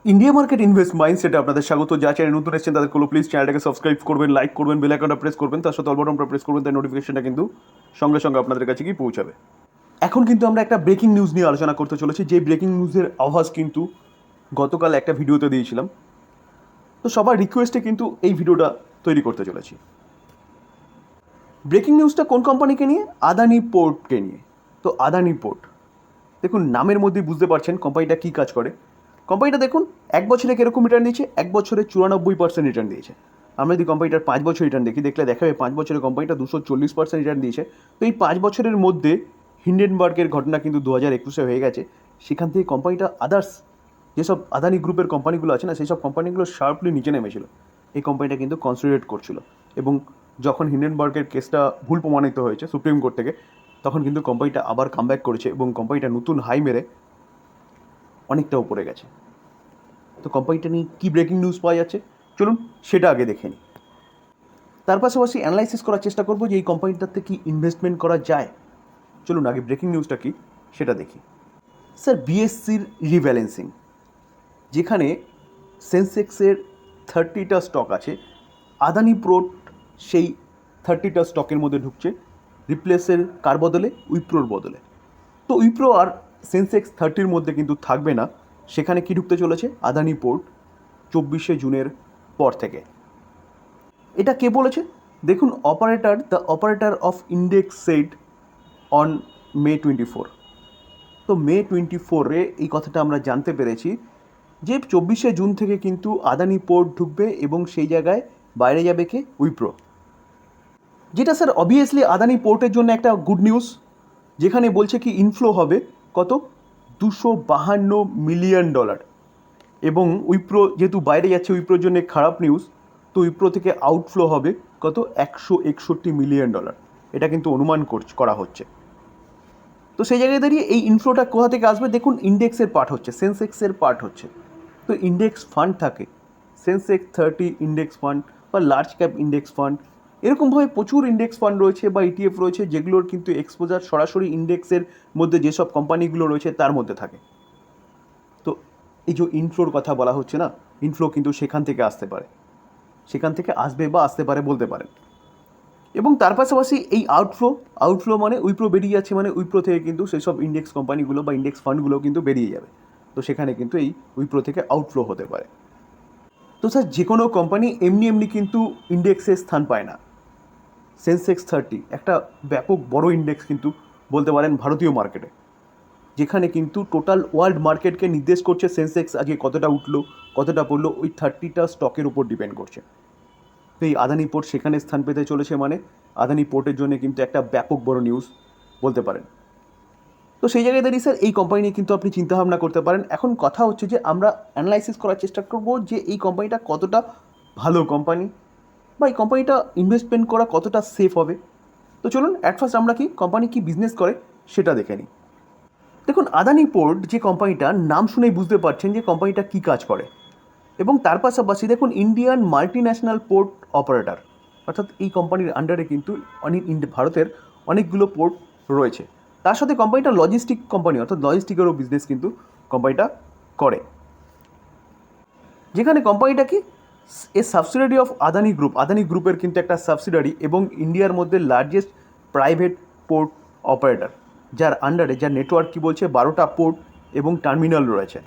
India market invest মাইন্ডসেটে আপনাদের স্বাগত। যা চ্যানেল নতুন এসেছেন তাদের প্লিজ চ্যানেলটাকে সাবস্ক্রাইব করবেন, লাইক করবেন, বেল আইকনটা প্রেস করবেন, তার সাথে অল বাটনটা প্রেস করবেন, তাই নোটিফিকেশনটা কিন্তু সঙ্গে সঙ্গে আপনাদের কাছে গিয়ে পৌঁছাবে। এখন কিন্তু আমরা একটা ব্রেকিং নিউজ নিয়ে আলোচনা করতে চলেছি, যে ব্রেকিং নিউজের আভাস কিন্তু গতকাল একটা ভিডিওতে দিয়েছিলাম। তো সবার রিকোয়েস্টে কিন্তু এই ভিডিওটা তৈরি করতে চলেছি। ব্রেকিং নিউজটা কোন কোম্পানিকে নিয়ে? আদানি পোর্টকে নিয়ে। তো আদানি পোর্ট, দেখুন নামের মধ্যেই বুঝতে পারছেন কোম্পানিটা কী কাজ করে। কোম্পানিটা দেখুন এক বছরে কীরকম রিটার্ন দিয়েছে, এক বছরে 94% রিটার্ন দিয়েছে। আমরা যদি কোম্পানিটার 5 বছর রিটার্ন দেখলে দেখা যাবে 5 বছরে কোম্পানিটা 240% রিটার্ন দিয়েছে। তো এই 5 বছরের মধ্যে হিন্ডেনবার্গের ঘটনা কিন্তু 2021-এ হয়ে গেছে। সেখান থেকে কোম্পানিটা আদার্স যেসব আদানি গ্রুপের কোম্পানিগুলো আছে না, সেই সব কোম্পানিগুলো শার্পলি নিচে নেমেছিল। এই কোম্পানিটা কিন্তু কনসলিডেট করছিল, এবং যখন হিন্ডেনবার্গের কেসটা ভুল প্রমাণিত হয়েছে সুপ্রিম কোর্ট থেকে, তখন কিন্তু কোম্পানিটা আবার কামব্যাক করেছে এবং কোম্পানিটা নতুন হাই মেরে অনেকটা উপরে গেছে। তো কোম্পানিটা নিয়ে কী ব্রেকিং নিউজ পাওয়া যাচ্ছে, চলুন সেটা আগে দেখে নিই। তার পাশাপাশি অ্যানালাইসিস করার চেষ্টা করবো যে এই কোম্পানিটাতে কি ইনভেস্টমেন্ট করা যায়। চলুন আগে ব্রেকিং নিউজটা কি সেটা দেখি। স্যার, বিএসসির রিব্যালেন্সিং, যেখানে সেন্সেক্সের 30টা স্টক আছে, আদানি পোর্ট সেই 30টা স্টকের মধ্যে ঢুকছে, রিপ্লেসের কার বদলে? উইপ্রোর বদলে। তো উইপ্রো আর সেন্সেক্স 30-র মধ্যে কিন্তু থাকবে না, সেখানে কি ঢুকতে চলেছে? আদানি পোর্ট 24শে জুনের পর থেকে। এটা কে বলেছে? দেখুন, the operator of index said on May 24। তো মে 24-এ এই কথাটা আমরা জানতে পেরেছি যে 24শে জুন থেকে কিন্তু আদানি পোর্ট ঢুকবে, এবং সেই জায়গায় বাইরে যাবে কে? উইপ্রো। যেটা স্যার অবভিয়াসলি আদানি পোর্টের জন্য একটা গুড নিউজ, যেখানে বলছে কি ইনফ্লো হবে কত? $252 মিলিয়ন। এবং উইপ্রো যেহেতু বাইরে যাচ্ছে, উইপ্রোর জন্য খারাপ নিউজ। তো উইপ্রো থেকে আউটফ্লো হবে কত? $161 মিলিয়ন। এটা কিন্তু অনুমান করা হচ্ছে। তো সেই জায়গায় দাঁড়িয়ে এই ইনফ্লোটা কোথা থেকে আসবে? দেখুন, ইন্ডেক্সের পার্ট হচ্ছে, সেন্সেক্সের পার্ট হচ্ছে। তো ইন্ডেক্স ফান্ড থাকে, সেন্সেক্স 30 ইন্ডেক্স ফান্ড বা লার্জ ক্যাপ ইন্ডেক্স ফান্ড, এরকমভাবে প্রচুর ইন্ডেক্স ফান্ড রয়েছে বা ইটিএফ রয়েছে, যেগুলোর কিন্তু এক্সপোজার সরাসরি ইন্ডেক্সের মধ্যে যেসব কোম্পানিগুলো রয়েছে তার মধ্যে থাকে। তো এই যে ইনফ্লোর কথা বলা হচ্ছে না, ইনফ্লো কিন্তু সেখান থেকে আসতে পারে, সেখান থেকে আসবে বা আসতে পারে বলতে পারেন। এবং তার পাশাপাশি এই আউটফ্লো মানে উইপ্রো বেরিয়ে যাচ্ছে, মানে উইপ্রো থেকে কিন্তু সেই সব ইন্ডেক্স কোম্পানিগুলো বা ইন্ডেক্স ফান্ডগুলো কিন্তু বেরিয়ে যাবে। তো সেখানে কিন্তু এই উইপ্রো থেকে আউটফ্লো হতে পারে। তো স্যার, যে কোনো কোম্পানি এমনি এমনি কিন্তু ইন্ডেক্সে স্থান পায় না। সেন্সেক্স 30 একটা ব্যাপক বড় ইন্ডেক্স কিন্তু বলতে পারেন ভারতীয় মার্কেটে, যেখানে কিন্তু টোটাল ওয়ার্ল্ড মার্কেটকে নির্দেশ করছে। সেন্সেক্স আজকে কতটা উঠলো কতটা পড়লো ওই 30টা স্টকের উপর ডিপেন্ড করছে। তো এই আদানি পোর্ট সেখানে স্থান পেতে চলেছে, মানে আদানি পোর্টের জন্য কিন্তু একটা ব্যাপক বড় নিউজ বলতে পারেন। তো সেই জায়গায় দাঁড়িয়ে স্যার এই কোম্পানি নিয়ে কিন্তু আপনি চিন্তাভাবনা করতে পারেন। এখন কথা হচ্ছে যে আমরা অ্যানালাইসিস করার চেষ্টা করব যে এই কোম্পানিটা কতটা ভালো কোম্পানি, বা এই কোম্পানিটা ইনভেস্টমেন্ট করা কতটা সেফ হবে। তো চলুন অ্যাট ফার্স্ট আমরা কি কোম্পানি কি বিজনেস করে সেটা দেখে নিই। দেখুন, আদানি পোর্ট যে কোম্পানিটা, নাম শুনেই বুঝতে পারছেন যে কোম্পানিটা কী কাজ করে। এবং তার পাশাপাশি দেখুন, ইন্ডিয়ান মাল্টিন্যাশনাল পোর্ট অপারেটর, অর্থাৎ এই কোম্পানির আন্ডারে কিন্তু ভারতের অনেকগুলো পোর্ট রয়েছে। তার সাথে কোম্পানিটা লজিস্টিক কোম্পানি, অর্থাৎ লজিস্টিকেরও বিজনেস কিন্তু কোম্পানিটা করে, যেখানে কোম্পানিটা কি a subsidiary of Adani group. Adani গ্রুপের কিন্তু একটা সাবসিডারি, এবং ইন্ডিয়ার মধ্যে লার্জেস্ট প্রাইভেট পোর্ট অপারেটর, যার আন্ডারে, যার নেটওয়ার্ক কী বলছে 12টা পোর্ট এবং টার্মিনাল রয়েছে।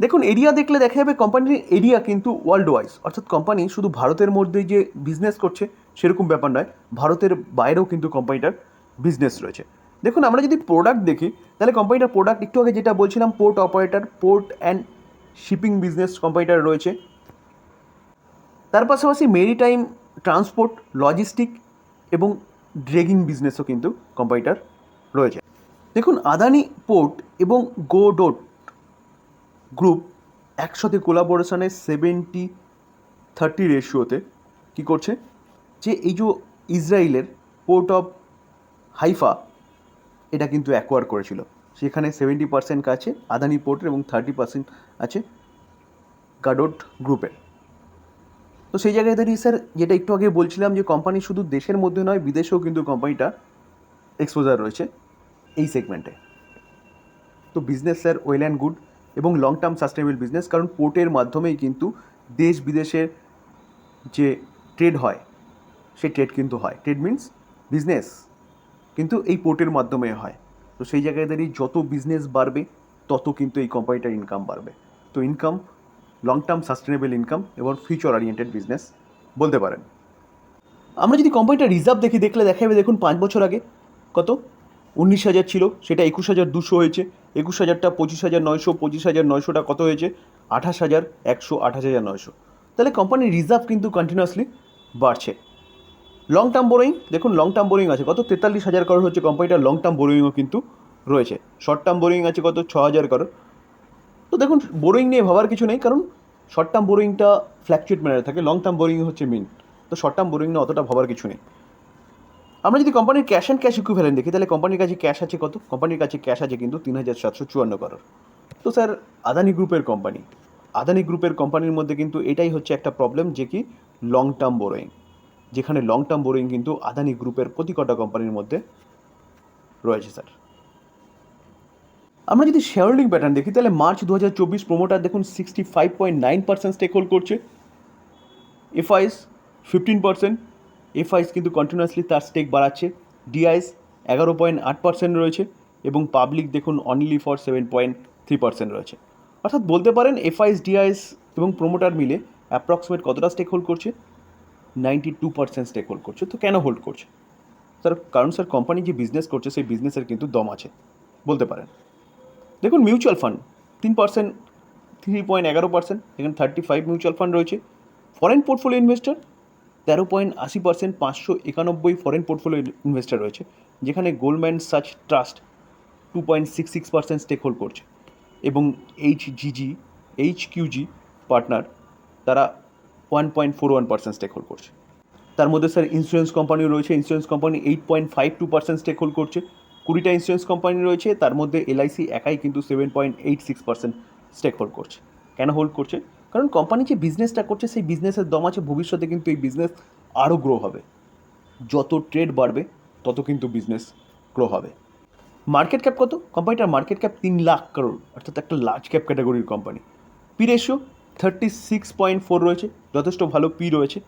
দেখুন, এরিয়া দেখলে দেখা যাবে কোম্পানির এরিয়া কিন্তু ওয়ার্ল্ড ওয়াইজ, অর্থাৎ কোম্পানি শুধু ভারতের মধ্যে যে বিজনেস করছে সেরকম ব্যাপার নয়, ভারতের বাইরেও কিন্তু কোম্পানিটার বিজনেস রয়েছে। দেখুন, আমরা যদি প্রোডাক্ট দেখি তাহলে কোম্পানিটার প্রোডাক্ট একটু আগে যেটা বলছিলাম, port operator, port and shipping business কোম্পানিটার রয়েছে। তার পাশাপাশি মেরিটাইম, ট্রান্সপোর্ট, লজিস্টিক এবং ড্রেগিং বিজনেসও কিন্তু কোম্পানিটার রয়েছে। দেখুন, আদানি পোর্ট এবং গোডোট গ্রুপ একসাথে কোলাবোরেশনে 70-30 রেশিওতে কী করছে, যে এই যে ইসরায়েলের পোর্ট অফ হাইফা, এটা কিন্তু অ্যাকোয়ার করেছিল। সেখানে 70% আছে আদানি পোর্টের এবং 30% আছে গাডোট গ্রুপের। তো সেই জায়গায় দাঁড়িয়ে স্যার যেটা একটু আগে বলছিলাম, যে কোম্পানি শুধু দেশের মধ্যে নয়, বিদেশেও কিন্তু কোম্পানিটা এক্সপোজার রয়েছে এই সেগমেন্টে। তো business sir well and good, এবং লং টার্ম সাস্টেনেবল বিজনেস, কারণ পোর্টের মাধ্যমেই কিন্তু দেশ বিদেশের যে ট্রেড হয় সেই ট্রেড কিন্তু হয়। ট্রেড মিনস বিজনেস, কিন্তু এই পোর্টের মাধ্যমে হয়। তো সেই জায়গায় দাঁড়িয়ে যত বিজনেস বাড়বে তত কিন্তু এই কোম্পানিটার ইনকাম বাড়বে। তো income long term sustainable income এবং ফিউচার ওরিয়েন্টেড বিজনেস বলতে পারেন। আমরা যদি কোম্পানিটার রিজার্ভ দেখি, দেখলে দেখা যাবে দেখুন 5 বছর আগে কত 19,000 ছিল, সেটা 21,200 হয়েছে, 21,000টা 25,900, 25,900টা কত হয়েছে 28,100, 28,900। তাহলে কোম্পানির রিজার্ভ কিন্তু কন্টিনিউয়াসলি বাড়ছে। লং টার্ম বোরোয়িং দেখুন, লং টার্ম বোরোয়িং আছে কত 43,000 করোড় হচ্ছে কোম্পানিটার লং টার্ম বোরোয়িংও কিন্তু রয়েছে। শর্ট টার্ম বোরোয়িং আছে কত 6,000 করোড়। তো দেখুন বোরোয়িং নিয়ে ভাবার কিছু নেই, কারণ শর্ট টার্ম বোরোয়িংটা ফ্ল্যাকচুয়েট ম্যানারে থাকে, লং টার্ম বোরোয়িং হচ্ছে মেন। তো শর্ট টার্ম বোরোয়িং নিয়ে অতটা ভাবার কিছু নেই। আমরা যদি কোম্পানির ক্যাশ অ্যান্ড ক্যাশ ইকুইভ্যালেন্ট দেখি, তাহলে কোম্পানির কাছে ক্যাশ আছে কত, কোম্পানির কাছে ক্যাশ আছে কিন্তু 3,754 করোড়। তো স্যার আদানি গ্রুপের কোম্পানি, আদানি গ্রুপের কোম্পানির মধ্যে কিন্তু এটাই হচ্ছে একটা প্রবলেম, যে কি লং টার্ম বোরোয়িং, যেখানে লং টার্ম বোরোয়িং কিন্তু আদানি গ্রুপের প্রতি কটা কোম্পানির মধ্যে রয়েছে স্যার। আমরা যদি শেয়ার হোল্ডিং প্যাটার্ন দেখি, তাহলে মার্চ 2024 প্রোমোটার দেখুন 65.9% স্টেক হোল্ড করছে, এফআইস 15%, এফআইস কিন্তু কন্টিনিউয়াসলি তার স্টেক বাড়াচ্ছে, ডিআইএস 11.8% রয়েছে এবং পাবলিক দেখুন অনলি ফর 7.3% রয়েছে। অর্থাৎ বলতে পারেন এফআইস, ডিআইএস এবং প্রোমোটার মিলে অ্যাপ্রক্সিমেট কতটা স্টেক হোল্ড করছে, 92% স্টেক হোল্ড করছে। তো কেন হোল্ড করছে স্যার? কারণ স্যার কোম্পানি যে বিজনেস করছে সেই বিজনেসের কিন্তু দম আছে বলতে পারেন। দেখুন মিউচুয়াল ফান্ড 3%, 3.11%, এখানে 35 মিউচুয়াল ফান্ড রয়েছে। Foreign portfolio investor 13.80%, 591 foreign portfolio investor রয়েছে, যেখানে Goldman Sachs trust 2.66% stake hold করছে এবং এইচকিউজি পার্টনার তারা 1.41% স্টেক হোল্ড করছে। তার মধ্যে স্যার ইন্স্যুরেন্স কোম্পানিও রয়েছে, ইন্স্যুরেন্স কোম্পানি 8.52% স্টেক হোল্ড করছে। 20টা ইন্স্যুরেন্স কোম্পানি রয়েছে, তার মধ্যে এলআইসি একাই কিন্তু 7.86% স্টেক হোল্ড করছে। কেন হোল্ড করছে? কারণ কোম্পানি যে বিজনেসটা করছে সেই বিজনেসের দম আছে, ভবিষ্যতে কিন্তু এই বিজনেস আরও গ্রো হবে। যত ট্রেড বাড়বে তত কিন্তু বিজনেস গ্রো হবে। মার্কেট ক্যাপ কত? কোম্পানিটার মার্কেট ক্যাপ 3 লাখ করোড়, অর্থাৎ একটা লার্জ ক্যাপ ক্যাটাগরির কোম্পানি। পি রেশিও 36.4 রয়েছে, যথেষ্ট ভালো পি রয়েছে।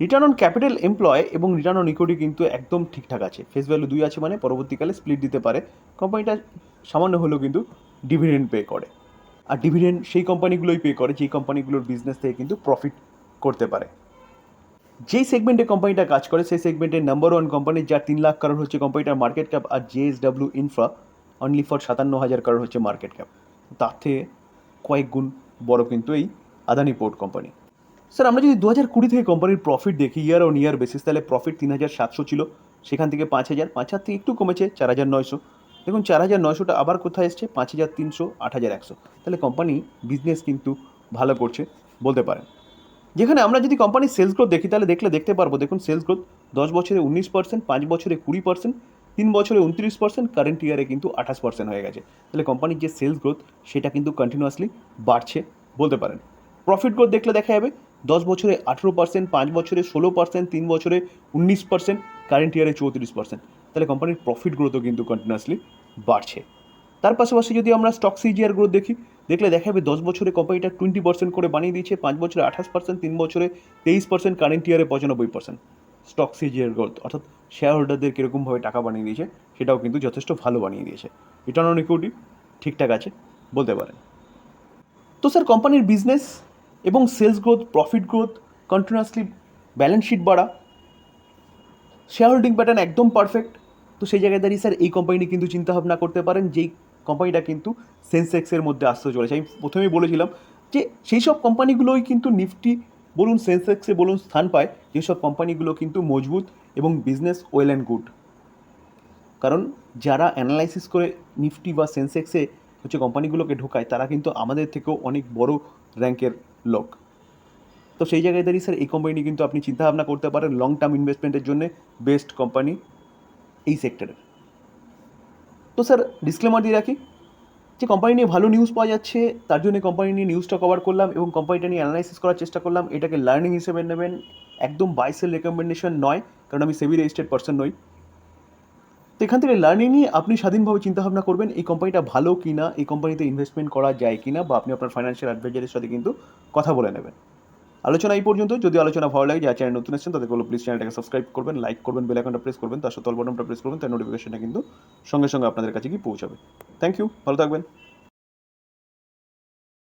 রিটার্ন অন ক্যাপিটাল এমপ্লয় এবং রিটার্ন অন ইকুইটি কিন্তু একদম ঠিকঠাক আছে। ফেস ভ্যালু 2 আছে, মানে পরবর্তীকালে স্প্লিট দিতে পারে। কোম্পানিটা সামান্য হলেও কিন্তু ডিভিডেন্ড পে করে, আর ডিভিডেন্ড সেই কোম্পানিগুলোই পে করে যেই কোম্পানিগুলোর বিজনেস থেকে কিন্তু প্রফিট করতে পারে। যেই সেগমেন্টে কোম্পানিটা কাজ করে সেই সেগমেন্টের নাম্বার 1 কোম্পানি, যার 3 লাখ করোড় হচ্ছে কোম্পানিটার মার্কেট ক্যাপ, আর JSW infra only for 57,000 crore হচ্ছে মার্কেট ক্যাপ। তার থেকে কয়েক গুণ বড় কিন্তু এই আদানি পোর্ট কোম্পানি। স্যার আমরা যদি 2020 থেকে কোম্পানির প্রফিট দেখি ইয়ার অন ইয়ার বেসিস, তাহলে প্রফিট 3,700 ছিল, সেখান থেকে 5,000, 5,000 থেকে একটু কমেছে 4,900। দেখুন 4,900টা আবার কোথায় এসছে, 5,300, 8,100। তাহলে কোম্পানি বিজনেস কিন্তু ভালো করছে বলতে পারেন। যেখানে আমরা যদি কোম্পানির সেলস গ্রোথ দেখি, তাহলে দেখতে পারবো দেখুন সেলস গ্রোথ 10 বছরে 19%, 5 বছরে 20%, 3 বছরে 29%, কারেন্ট ইয়ারে কিন্তু 28% হয়ে গেছে। তাহলে কোম্পানির যে সেলস গ্রোথ সেটা কিন্তু কন্টিনিউয়াসলি বাড়ছে বলতে পারেন। প্রফিট গ্রোথ দেখলে দেখা যাবে 10 বছরে 18%, 5 বছরে 16%, 3 বছরে 19%, কারেন্ট ইয়ারে 34%। তাহলে কোম্পানির প্রফিট গ্রোথও কিন্তু কন্টিনিউয়াসলি বাড়ছে। তার পাশাপাশি যদি আমরা স্টক সিজিআর গ্রোথ দেখি, দেখলে দেখা যাবে 10 বছরে কোম্পানিটা 20% করে বানিয়ে দিয়েছে, 5 বছরে 28%, 3 বছরে 23%, কারেন্ট ইয়ারে 95%। স্টক সিজিআর গ্রোথ অর্থাৎ শেয়ার হোল্ডারদের কীরকমভাবে টাকা বানিয়ে দিয়েছে সেটাও কিন্তু যথেষ্ট ভালো বানিয়ে দিয়েছে। রিটার্ন অন ইকুইটি ঠিকঠাক আছে বলতে পারেন। তো স্যার কোম্পানির বিজনেস এবং sales growth, profit growth, continuously balance sheet বাড়া, শেয়ার হোল্ডিং প্যাটার্ন একদম পারফেক্ট। তো সেই জায়গায় দাঁড়িয়ে স্যার এই কোম্পানি কিন্তু চিন্তাভাবনা করতে পারেন, যেই কোম্পানিটা কিন্তু সেন্সেক্সের মধ্যে আসতে চলেছে। আমি প্রথমেই বলেছিলাম যে সেই সব কোম্পানিগুলোই কিন্তু নিফটি বলুন, সেন্সেক্সে বলুন স্থান পায়, যেসব কোম্পানিগুলো কিন্তু মজবুত এবং বিজনেস ওয়েল অ্যান্ড গুড। কারণ যারা অ্যানালাইসিস করে নিফটি বা সেন্সেক্সে হচ্ছে কোম্পানিগুলোকে ঢোকায়, তারা কিন্তু আমাদের থেকেও অনেক বড় র্যাঙ্কের লোক। তো সেই জায়গায় দাঁড়িয়ে স্যার এই কোম্পানি কিন্তু আপনি চিন্তাভাবনা করতে পারেন লং টার্ম ইনভেস্টমেন্টের জন্য বেস্ট কোম্পানি এই সেক্টরের। তো স্যার ডিসক্লেমার দিয়ে রাখি যে কোম্পানি নিয়ে ভালো নিউজ পাওয়া যাচ্ছে, তার জন্য কোম্পানি নিয়ে নিউজটা কভার করলাম এবং কোম্পানিটা নিয়ে অ্যানালাইসিস করার চেষ্টা করলাম। এটাকে লার্নিং হিসেবে নেবেন, একদম বাই সেল রেকমেন্ডেশন নয়, কারণ আমি সেবি রেজিস্টার্ড পার্সন নই। এখান থেকে লার্নিং নিয়ে আপনি স্বাধীনভাবে চিন্তাভাবনা করবেন এই কোম্পানিটা ভালো কি না, এই কোম্পানিতে ইনভেস্টমেন্ট করা যায় কি না, বা আপনি আপনার ফাইন্যান্সিয়াল অ্যাডভাইজারের সাথে কিন্তু কথা বলে নেবেন। আলোচনা এই পর্যন্ত। যদি আলোচনা ভালো লাগে, যারা চ্যানেল নতুন এসেছেন তাদের বলবো প্লিজ চ্যানেলটাকে সাবস্ক্রাইব করবেন, লাইক করবেন, বেল আইকনটা প্রেস করবেন, তার সাথে অল বাটনটা প্রেস করবেন, তার নোটিফিকেশনটা কিন্তু সঙ্গে সঙ্গে আপনাদের কাছে গিয়ে পৌঁছাবে। থ্যাংক ইউ, ভালো থাকবেন।